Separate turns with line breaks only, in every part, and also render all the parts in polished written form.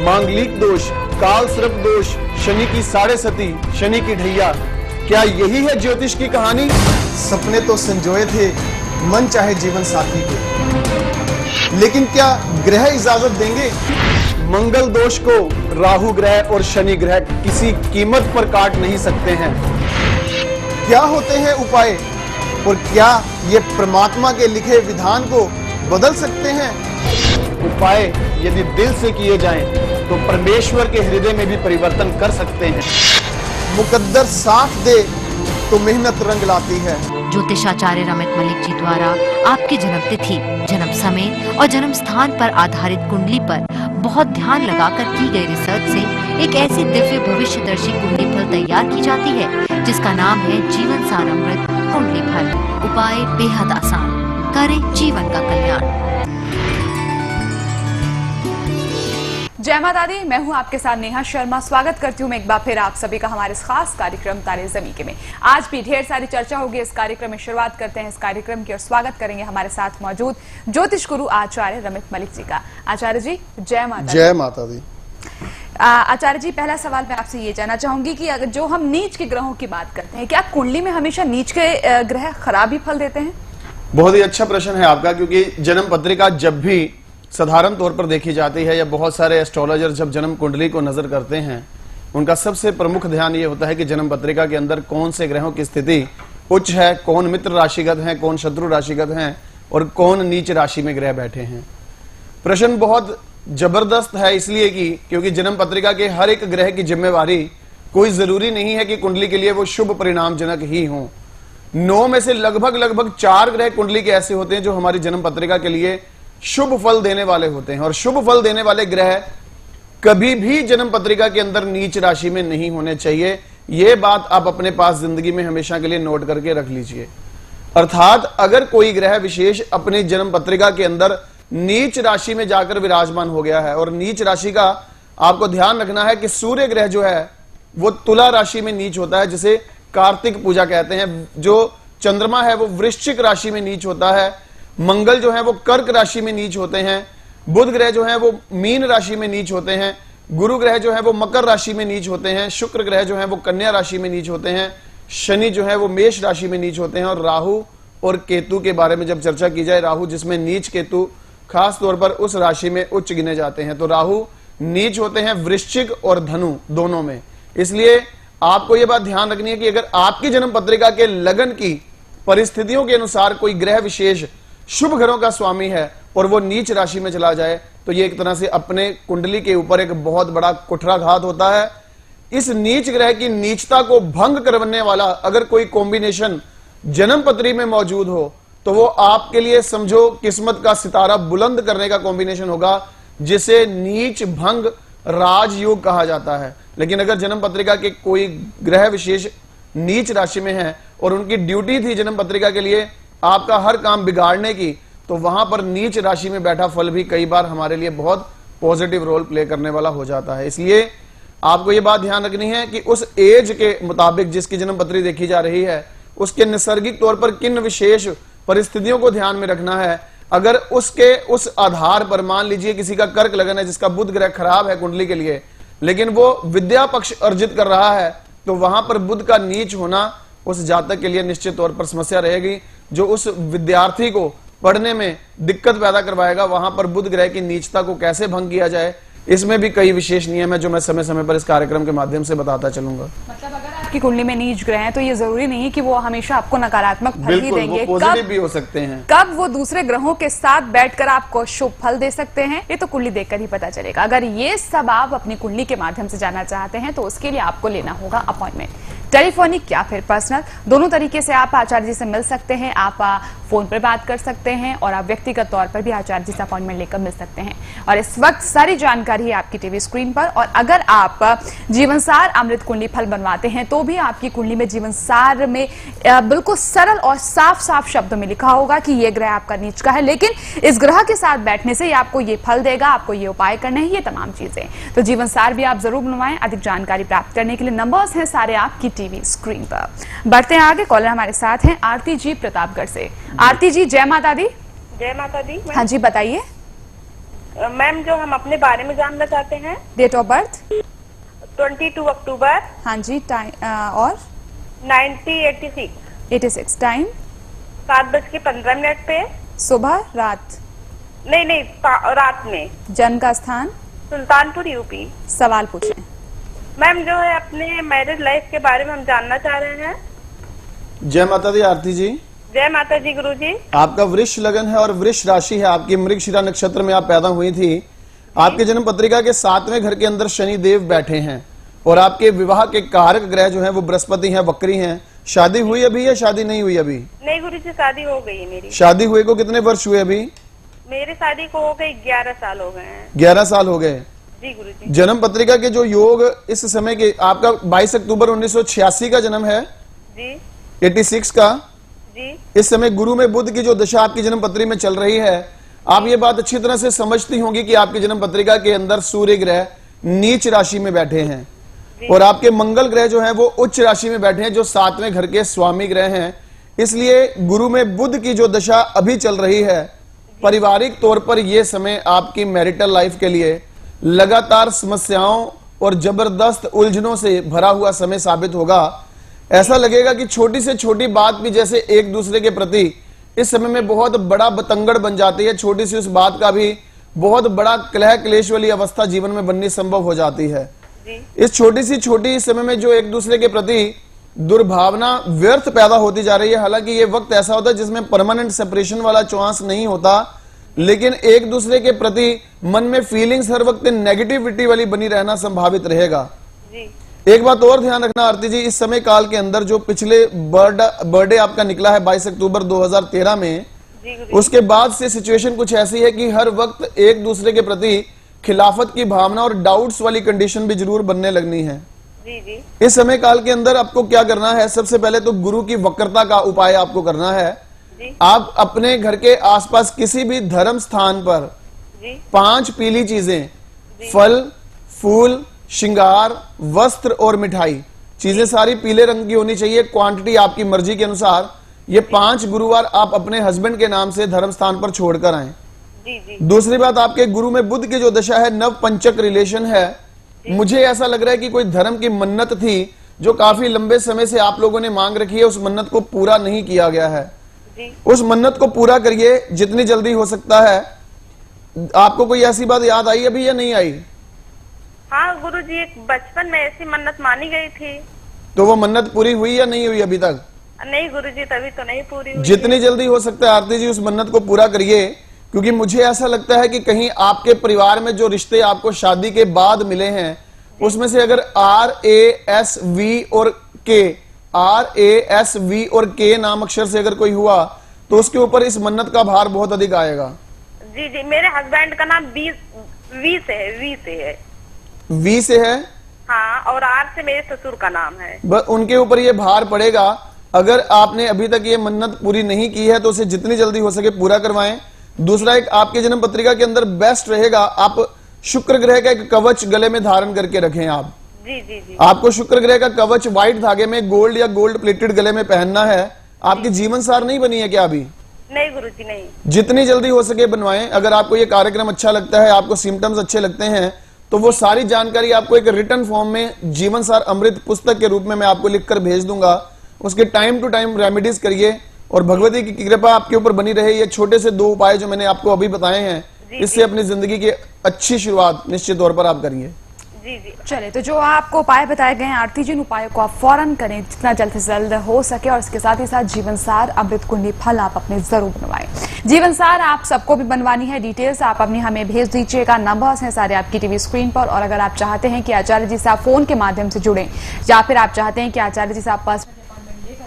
मांगलिक दोष, काल सर्प दोष, शनि की साढ़े सती, शनि की ढैया, क्या यही है ज्योतिष की कहानी?
सपने तो संजोए थे मन चाहे जीवन साथी के, लेकिन क्या ग्रह इजाजत देंगे?
मंगल दोष को राहु ग्रह और शनि ग्रह किसी कीमत पर काट नहीं सकते हैं।
क्या होते हैं उपाय और क्या ये परमात्मा के लिखे विधान को बदल सकते हैं?
उपाय यदि दिल से किए जाएं तो परमेश्वर के हृदय में भी परिवर्तन कर सकते हैं।
मुकद्दर साथ दे तो मेहनत रंग लाती है।
ज्योतिषाचार्य रमित मलिक जी द्वारा आपकी जन्म तिथि, जन्म समय और जन्म स्थान पर आधारित कुंडली पर बहुत ध्यान लगाकर की गई रिसर्च से एक ऐसी दिव्य भविष्यदर्शी कुंडली फल तैयार की जाती है जिसका नाम है जीवन सार अमृत कुंडली फल। उपाय बेहद आसान, करें जीवन का कल्याण।
जय माता दी, मैं हूं आपके साथ नेहा शर्मा। स्वागत करती हूं मैं एक बार फिर आप सभी का हमारे इस खास कार्यक्रम तारे ज़मीं के में। आज भी ढेर सारी चर्चा होगी इस कार्यक्रम में। शुरुआत करते हैं इस कार्यक्रम की और स्वागत करेंगे हमारे साथ मौजूद ज्योतिष गुरु आचार्य रमित मलिक जी का। आचार्य जी जय माता।
जय माता दी।
आचार्य जी, पहला सवाल मैं आपसे ये जानना चाहूंगी कि अगर जो हम नीच के ग्रहों की बात करते हैं, क्या कुंडली में हमेशा नीच के ग्रह खराब ही फल देते हैं?
बहुत ही अच्छा प्रश्न है आपका, क्योंकि जन्म पत्रिका जब भी साधारण तौर पर देखी जाती है या बहुत सारे एस्ट्रोलॉजर जब जन्म कुंडली को नजर करते हैं, उनका सबसे प्रमुख ध्यान ये होता है कि जन्म पत्रिका के अंदर कौन से ग्रहों की स्थिति उच्च है, कौन मित्र राशिगत हैं, कौन शत्रु राशिगत हैं और कौन नीच राशि में ग्रह बैठे हैं। प्रश्न बहुत जबरदस्त है इसलिए क्योंकि जन्म पत्रिका के हर एक ग्रह की जिम्मेवारी कोई जरूरी नहीं है कि कुंडली के लिए वो शुभ परिणामजनक ही हो। 9 में से लगभग 4 ग्रह कुंडली के ऐसे होते हैं जो हमारी जन्म पत्रिका के लिए शुभ फल देने वाले होते हैं, और शुभ फल देने वाले ग्रह कभी भी जन्म पत्रिका के अंदर नीच राशि में नहीं होने चाहिए। यह बात आप अपने पास जिंदगी में हमेशा के लिए नोट करके रख लीजिए। अर्थात अगर कोई ग्रह विशेष अपनी जन्म पत्रिका के अंदर नीच राशि में जाकर विराजमान हो गया है, और नीच राशि का आपको ध्यान रखना है कि सूर्य ग्रह जो है वो तुला राशि में नीच होता है, जिसे कार्तिक पूजा कहते हैं। जो चंद्रमा है वो वृश्चिक राशि में नीच होता है। मंगल जो है वो कर्क राशि में नीच होते हैं। बुध ग्रह जो है वो मीन राशि में नीच होते हैं। गुरु ग्रह जो है वो मकर राशि में नीच होते हैं। शुक्र ग्रह जो है वो कन्या राशि में नीच होते हैं। शनि जो है वो मेष राशि में नीच होते हैं। और राहु और केतु के बारे में जब चर्चा की जाए, राहु जिसमें नीच केतु खास तौर पर उस राशि में उच्च गिने जाते हैं, तो राहु नीच होते हैं वृश्चिक और धनु दोनों में। इसलिए आपको यह बात ध्यान रखनी है कि अगर आपकी जन्म पत्रिका के लगन की परिस्थितियों के अनुसार कोई ग्रह विशेष शुभ घरों का स्वामी है और वो नीच राशि में चला जाए, तो ये एक तरह से अपने कुंडली के ऊपर एक बहुत बड़ा कुठाराघात होता है। इस नीच ग्रह की नीचता को भंग करने वाला अगर कोई कॉम्बिनेशन जन्म पत्री में मौजूद हो, तो वो आपके लिए समझो किस्मत का सितारा बुलंद करने का कॉम्बिनेशन होगा, जिसे नीच भंग राजयोग कहा जाता है। लेकिन अगर जन्म पत्रिका के कोई ग्रह विशेष नीच राशि में है और उनकी ड्यूटी थी जन्म पत्रिका के लिए आपका हर काम बिगाड़ने की, तो वहां पर नीच राशि में बैठा फल भी कई बार हमारे लिए बहुत पॉजिटिव रोल प्ले करने वाला हो जाता है। इसलिए आपको यह बात ध्यान रखनी है कि उस एज के मुताबिक जिसकी जन्म पत्री देखी जा रही है, उसके नैसर्गिक तौर पर किन विशेष परिस्थितियों को ध्यान में रखना है। अगर उसके उस आधार पर मान लीजिए किसी का कर्क लगन है जिसका बुध ग्रह खराब है कुंडली के लिए, लेकिन वो विद्या पक्ष अर्जित कर रहा है, तो वहां पर बुध का नीच होना उस जातक के लिए निश्चित तौर पर समस्या रहेगी, जो उस विद्यार्थी को पढ़ने में दिक्कत पैदा करवाएगा। वहां पर बुध ग्रह की नीचता को कैसे भंग किया जाए, इसमें भी कई विशेष नियम है जो मैं समय समय पर इस कार्यक्रम के माध्यम से बताता चलूंगा।
मतलब अगर आपकी कुंडली में नीच ग्रह हैं तो ये जरूरी नहीं है कि वो हमेशा आपको नकारात्मक फल ही देंगे,
वो पॉजिटिव भी हो सकते हैं।
कब वो दूसरे ग्रहों के साथ बैठकर आपको शुभ फल दे सकते हैं, ये तो कुंडली देखकर ही पता चलेगा। अगर ये सब आप अपनी कुंडली के माध्यम से जानना चाहते हैं तो उसके लिए आपको लेना होगा अपॉइंटमेंट, टेलीफोनिक या फिर पर्सनल। दोनों तरीके से आप आचार्य जी से मिल सकते हैं। आप फोन पर बात कर सकते हैं और आप व्यक्तिगत तौर पर भी आचार्य जी से अपॉइंटमेंट लेकर मिल सकते हैं। और इस वक्त सारी जानकारी है आपकी टीवी स्क्रीन पर। और अगर आप जीवनसार अमृत कुंडली फल बनवाते हैं तो भी आपकी कुंडली में जीवनसार में बिल्कुल सरल और साफ साफ शब्दों में लिखा होगा कि यह ग्रह आपका नीच का है, लेकिन इस ग्रह के साथ बैठने से आपको ये फल देगा, आपको ये उपाय करने हैं, ये तमाम चीजें। तो जीवनसार भी आप जरूर बनवाएं। अधिक जानकारी प्राप्त करने के लिए नंबर्स हैं सारे आपकी टीवी स्क्रीन पर। बढ़ते हैं आगे। कॉलर हमारे साथ हैं आरती जी प्रतापगढ़ से। आरती जी जय माता दी।
जय माता दी।
हाँ जी बताइए।
मैम जो हम अपने बारे में जानना चाहते हैं।
Date of birth?
22 अक्टूबर।
हाँ जी। टाइम और?
1986।
86। टाइम?
7:15 पे।
सुबह? रात?
नहीं, रात में।
जन्म का स्थान?
सुल्तानपुर, यूपी।
सवाल पूछें।
मैम जो है अपने मैरिज लाइफ के बारे में हम जानना चाह रहे हैं।
जय माता दी आरती जी।
जय माता जी गुरुजी।
आपका वृष लगन है और वृष राशि है, आपकी मृगशिरा नक्षत्र में आप पैदा हुई थी। आपके जन्म पत्रिका के 7वें घर के अंदर शनि देव बैठे हैं और आपके विवाह के कारक ग्रह जो हैं वो बृहस्पति हैं, वक्री हैं। शादी हुई अभी या शादी नहीं हुई अभी?
नहीं गुरुजी, शादी हो गई है मेरी।
शादी हुए को कितने वर्ष हुए अभी?
मेरी शादी को हो गई 11 साल हो गए हैं।
11 साल हो गए।
जी गुरुजी।
जन्म पत्रिका के जो योग इस समय के, आपका 22 अक्टूबर 1986 का जन्म है
जी।
86 का।
जी।
इस समय गुरु में बुध की जो दशा आपकी जन्म पत्री में चल रही है, आप ये बात अच्छी तरह से समझती होंगी कि आपकी जन्म पत्रिका के अंदर सूर्य ग्रह नीच राशि में बैठे हैं और आपके मंगल ग्रह जो है वो उच्च राशि में बैठे हैं, जो 7वें घर के स्वामी ग्रह हैं। इसलिए गुरु में बुध की जो दशा अभी चल रही है, पारिवारिक तौर पर यह समय आपकी मैरिटल लाइफ के लिए लगातार समस्याओं और जबरदस्त उलझनों से भरा हुआ समय साबित होगा। ऐसा लगेगा कि छोटी से छोटी बात भी जैसे एक दूसरे के प्रति इस समय में बहुत बड़ा बतंगड़ बन जाती है, छोटी सी उस बात का भी बहुत बड़ा कलह क्लेश वाली अवस्था जीवन में बननी संभव हो जाती है। इस छोटी इस समय में जो एक दूसरे के प्रति दुर्भावना व्यर्थ पैदा होती जा रही है। हालांकि ये वक्त ऐसा होता है जिसमें परमानेंट सेपरेशन वाला चांस नहीं होता, लेकिन एक दूसरे के प्रति मन में फीलिंग्स हर वक्त नेगेटिविटी वाली बनी रहना संभावित रहेगा। एक बात और ध्यान रखना आरती जी, इस समय काल के अंदर जो पिछले बर्थडे आपका निकला है 22 अक्टूबर 2013 में, उसके बाद से सिचुएशन कुछ ऐसी है कि हर वक्त एक दूसरे के प्रति खिलाफत की भावना और डाउट्स वाली कंडीशन भी जरूर बनने लगनी है। इस समय काल के अंदर आपको क्या करना है, सबसे पहले तो गुरु की वक्रता का उपाय आपको करना है। आप अपने घर के आसपास किसी भी धर्म स्थान पर 5 पीली चीजें, फल, फूल, श्रृंगार, वस्त्र और मिठाई, चीजें सारी पीले रंग की होनी चाहिए। क्वांटिटी आपकी मर्जी के अनुसार। ये 5 गुरुवार आप अपने हस्बैंड के नाम से धर्म स्थान पर छोड़कर आए। दूसरी बात, आपके गुरु में बुध की जो दशा है, नव पंचक रिलेशन है। मुझे ऐसा लग रहा है कि कोई धर्म की मन्नत थी जो काफी लंबे समय से आप लोगों ने मांग रखी है, उस मन्नत को पूरा नहीं किया गया है। उस मन्नत को पूरा करिए जितनी जल्दी हो सकता है। आपको कोई ऐसी बात याद आई अभी या नहीं आई?
हाँ गुरुजी, एक बचपन में ऐसी मन्नत मानी गई थी।
तो वो मन्नत पूरी हुई या नहीं हुई अभी तक?
नहीं गुरुजी, तभी तो नहीं पूरी हुई।
जितनी जल्दी हो सकता है आरती जी उस मन्नत को पूरा करिए, क्योंकि मुझे ऐसा लगता है कि कहीं आपके परिवार में जो रिश्ते आपको शादी के बाद मिले हैं, उसमें से अगर RASV और K नाम अक्षर से अगर कोई हुआ तो उसके ऊपर इस मन्नत का भार बहुत अधिक आएगा।
जी जी, मेरे हस्बैंड का नाम वी से है।
वी से है?
हाँ, और R से मेरे ससुर का नाम है।
उनके ऊपर ये भार पड़ेगा। अगर आपने अभी तक ये मन्नत पूरी नहीं की है तो उसे जितनी जल्दी हो सके पूरा करवाएं। दूसरा, एक आपके जन्म पत्रिका के अंदर बेस्ट रहेगा, आप शुक्र ग्रह का एक कवच गले में धारण करके रखें। आप
जी।
आपको शुक्र ग्रह का कवच व्हाइट धागे में गोल्ड या गोल्ड प्लेटेड गले में पहनना है। आपकी जीवन सार नहीं बनी है क्या अभी?
नहीं गुरुजी, नहीं।
जितनी जल्दी हो सके बनवाएं। अगर आपको ये कार्यक्रम अच्छा लगता है, आपको सिम्टम्स अच्छे लगते हैं, तो वो सारी जानकारी आपको एक रिटर्न फॉर्म में जीवन सार अमृत पुस्तक के रूप में मैं आपको लिखकर भेज दूंगा। उसके टाइम टू टाइम रेमेडीज करिए और भगवती की कृपा आपके ऊपर बनी रहे। ये छोटे से 2 उपाय जो मैंने आपको अभी बताए हैं, इससे अपनी जिंदगी की अच्छी शुरुआत निश्चित तौर पर आप करिए।
जी। चलिए, तो जो आपको उपाय बताए गए हैं आरती जी, उन उपायों को आप फौरन करें जितना जल्द से जल्द हो सके, और इसके साथ ही साथ जीवन सार अमृत कुंडली फल आप अपने जरूर बनवाएं। जीवन सार आप सबको भी बनवानी है, डिटेल्स आप अपनी हमें भेज दीजिएगा। नंबर्स हैं सारे आपकी टीवी स्क्रीन पर। और अगर आप चाहते हैं कि आचार्य जी से आप फोन के माध्यम से जुड़ें, या फिर आप चाहते हैं कि आचार्य जी से आप पर्सनल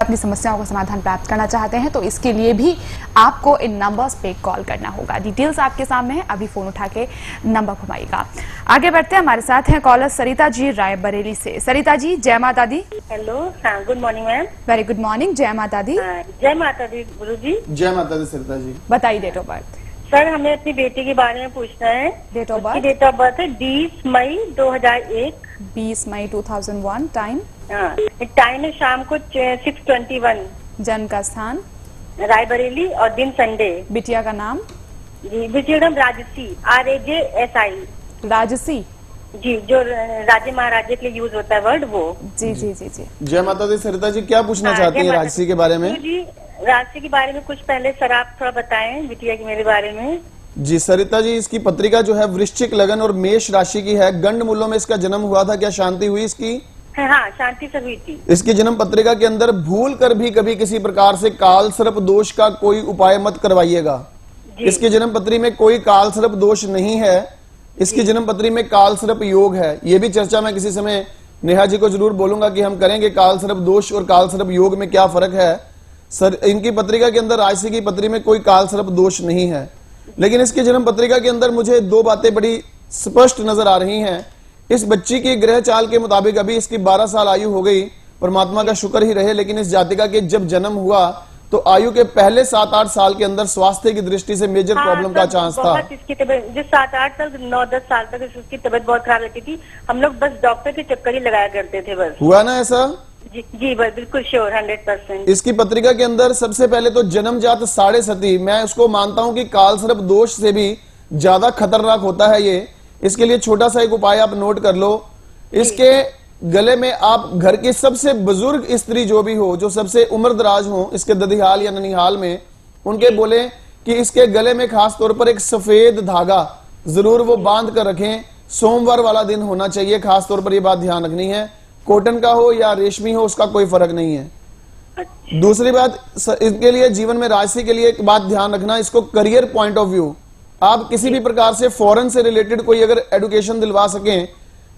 अपनी समस्याओं का समाधान प्राप्त करना चाहते हैं, तो इसके लिए भी आपको इन नंबर्स पे कॉल करना होगा। डिटेल्स आपके सामने है, अभी फोन उठा के नंबर घुमाइएगा। आगे बढ़ते हैं, हमारे साथ हैं कॉलर सरिता जी रायबरेली से। सरिता जी, जय माता दी।
हेलो, हाँ, good morning ma'am.
Very good morning, जय माता दी।
जय माता दी गुरुजी।
जय माता दी सरिता जी।
बताइए डेट ऑफ बर्थ।
सर, हमें अपनी बेटी के बारे में पूछना है।
Date of birth?
Date of birth है 20 मई 2001।
20 मई 2001। टाइम?
टाइम है शाम को 6:21।
जन्म का स्थान?
रायबरेली और दिन संडे।
बिटिया का नाम?
जी विजय नाम राजसी, RAJSI।
राजसी।
जी, जो राजे महाराजे के लिए यूज होता है वर्ड, वो।
जी जी जी जी।
जय माता दी। सरिता जी क्या पूछना
हाँ,
चाहती
जय
हैं
माता
राजसी के बारे में?
जी राजसी के बारे में कुछ पहले सर आप थोड़ा बताएं बिटिया के मेरे बारे में।
जी सरिता जी, इसकी पत्रिका जो है वृश्चिक लगन और मेष राशि की है। गंड मूलों में इसका जन्म हुआ था। क्या शांति हुई इसकी?
हाँ, शांति से हुई थी।
इसकी जन्म पत्रिका के अंदर भूल कर भी कभी किसी प्रकार से काल सर्प दोष का कोई उपाय मत करवाइएगा। इसकी जन्म पत्री में कोई काल सर्प दोष नहीं है। इसकी जन्म पत्री में काल सर्प योग है। ये भी चर्चा मैं किसी समय नेहा जी को जरूर बोलूंगा कि हम करेंगे काल सर्प दोष और काल सर्प योग में क्या फर्क है। सर इनकी पत्रिका के अंदर राशि की पत्री में कोई काल सर्प दोष नहीं है, लेकिन इसकी जन्म पत्रिका के अंदर मुझे दो बातें बड़ी स्पष्ट नजर आ रही हैं। इस बच्ची की ग्रह चाल के मुताबिक अभी इसकी 12 साल आयु हो गई, परमात्मा का शुक्र ही रहे। लेकिन इस जातिका के जब जन्म हुआ तो आयु के पहले 7-8 साल के अंदर स्वास्थ्य की दृष्टि से मेजर प्रॉब्लम का चांस था।
इसकी तबीयत जो 7-8 साल 9-10 साल तक उसकी तबीयत बहुत खराब रहती थी। हम लोग बस डॉक्टर के चक्कर ही लगाया करते थे बस।
हुआ ना ऐसा?
जी बस बिल्कुल श्योर 100%।
इसकी पत्रिका के अंदर सबसे पहले तो जन्मजात साढ़े सती, मैं उसको मानता हूं कि काल सर्प दोष से भी ज्यादा खतरनाक होता है ये। इसके लिए छोटा सा एक उपाय आप नोट कर लो। इसके गले में आप घर की सबसे बुजुर्ग स्त्री जो भी हो, जो सबसे उम्र दराज हो इसके ददिहाल या ननिहाल में, उनके बोले कि इसके गले में खास तौर पर एक सफेद धागा जरूर वो बांध कर रखें। सोमवार वाला दिन होना चाहिए, खास तौर पर ये बात ध्यान रखनी है। कॉटन का हो या रेशमी हो उसका कोई फर्क नहीं है। दूसरी बात, इसके लिए जीवन में राशि के लिए एक बात ध्यान रखना, इसको करियर पॉइंट ऑफ व्यू आप किसी भी प्रकार से फॉरेन से रिलेटेड कोई अगर एजुकेशन दिलवा सकें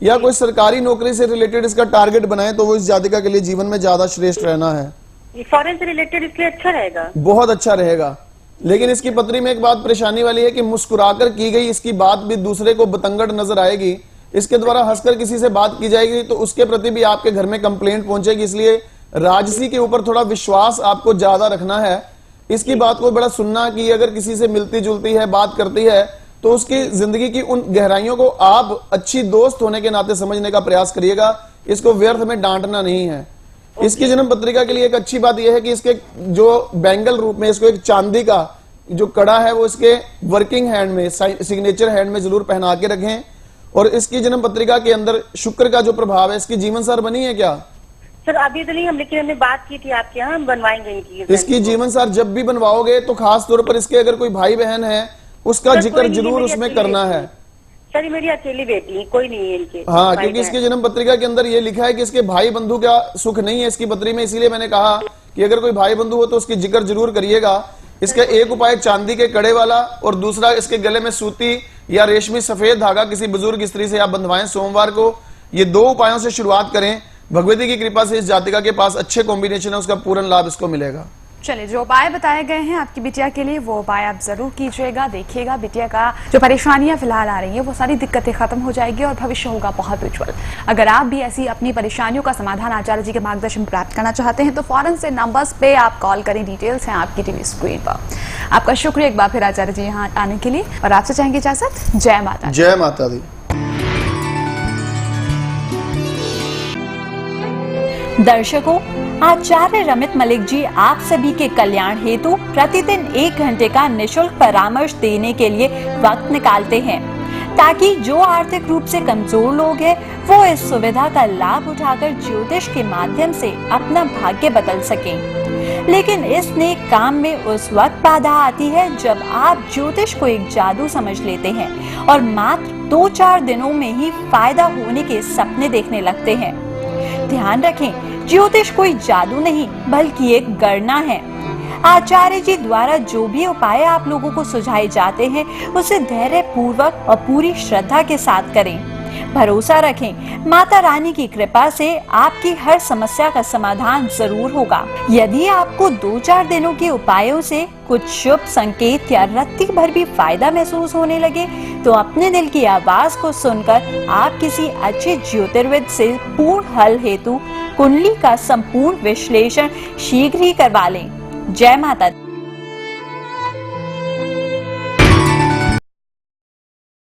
या कोई सरकारी नौकरी से रिलेटेड इसका टारगेट बनाए तो वो इस जातिका के लिए जीवन में ज्यादा श्रेष्ठ रहना है।
फॉरेन से रिलेटेड इसलिए अच्छा रहेगा,
बहुत अच्छा रहेगा। लेकिन इसकी पत्री में एक बात परेशानी वाली है कि मुस्कुराकर की गई इसकी बात भी दूसरे को बतंगड़ नजर आएगी। इसके द्वारा हंसकर किसी से बात की जाएगी तो उसके प्रति भी आपके घर में कंप्लेंट पहुंचेगी। इसलिए राजसी के ऊपर थोड़ा विश्वास आपको ज्यादा रखना है। इसकी बात को बड़ा सुनना कि अगर किसी से मिलती जुलती है, बात करती है, तो उसकी जिंदगी की उन गहराइयों को आप अच्छी दोस्त होने के नाते समझने का प्रयास करिएगा। इसको व्यर्थ में डांटना नहीं है। इसकी जन्म पत्रिका के लिए एक अच्छी बात यह है कि इसके जो बैंगल रूप में इसको एक चांदी का जो कड़ा है वो इसके वर्किंग हैंड में, सिग्नेचर हैंड में जरूर पहना के रखें। और इसकी जन्म पत्रिका के अंदर शुक्र का जो प्रभाव है, इसकी जीवन सार बनी है क्या?
सर अभी तो नहीं, हम लेकिन हमने बात की थी आपके यहाँ, हम बनवाएंगे इनकी।
इसकी जीवन सार जब भी बनवाओगे तो खास तौर पर इसके अगर कोई भाई बहन है उसका जिक्र जरूर उसमें करना है।
सर मेरी अकेली बेटी, कोई नहीं है इनके।
हाँ, क्योंकि इसकी जन्म पत्रिका के अंदर ये लिखा है कि इसके भाई बंधु का सुख नहीं है इसकी पत्री में। इसीलिए मैंने कहा कि अगर कोई भाई बंधु हो तो उसकी जिक्र जरूर करिएगा। इसका एक उपाय चांदी के कड़े वाला और दूसरा इसके गले में सूती या रेशमी सफेद धागा किसी बुजुर्ग स्त्री से आप बंधवाएं सोमवार को। ये दो उपायों से शुरुआत करें। भगवती की कृपा से इस जातिका के पास अच्छे कॉम्बिनेशन है, उसका पूर्ण लाभ इसको मिलेगा।
चलिए, जो उपाय बताए गए हैं आपकी बिटिया के लिए वो उपाय आप जरूर कीजिएगा। देखिएगा बिटिया का जो परेशानियां फिलहाल आ रही है वो सारी दिक्कतें खत्म हो जाएगी और भविष्य होगा बहुत उज्जवल। अगर आप भी ऐसी अपनी परेशानियों का समाधान आचार्य जी के मार्गदर्शन प्राप्त करना चाहते हैं तो फौरन से नंबर्स पे आप कॉल करें। डिटेल्स हैं आपकी टीवी स्क्रीन पर। आपका शुक्रिया एक बार फिर आचार्य जी यहाँ आने के लिए और आपसे चाहेंगे इजाजत। जय माता दी।
जय माता दी।
दर्शकों, आचार्य रमित मलिक जी आप सभी के कल्याण हेतु प्रतिदिन 1 घंटे का निशुल्क परामर्श देने के लिए वक्त निकालते हैं, ताकि जो आर्थिक रूप से कमजोर लोग हैं वो इस सुविधा का लाभ उठाकर ज्योतिष के माध्यम से अपना भाग्य बदल सकें। लेकिन इस नेक काम में उस वक्त बाधा आती है जब आप ज्योतिष को एक जादू समझ लेते हैं और मात्र 2-4 दिनों में ही फायदा होने के सपने देखने लगते हैं। ध्यान रखें, ज्योतिष कोई जादू नहीं बल्कि एक गणना है। आचार्य जी द्वारा जो भी उपाय आप लोगों को सुझाए जाते हैं उसे धैर्य पूर्वक और पूरी श्रद्धा के साथ करें। भरोसा रखें, माता रानी की कृपा से आपकी हर समस्या का समाधान जरूर होगा। यदि आपको 2-4 दिनों के उपायों से कुछ शुभ संकेत या रत्ती भर भी फायदा महसूस होने लगे तो अपने दिल की आवाज को सुनकर आप किसी अच्छे ज्योतिर्विद से पूर्ण हल हेतु कुंडली का संपूर्ण विश्लेषण शीघ्र ही करवा लें। जय माता दी।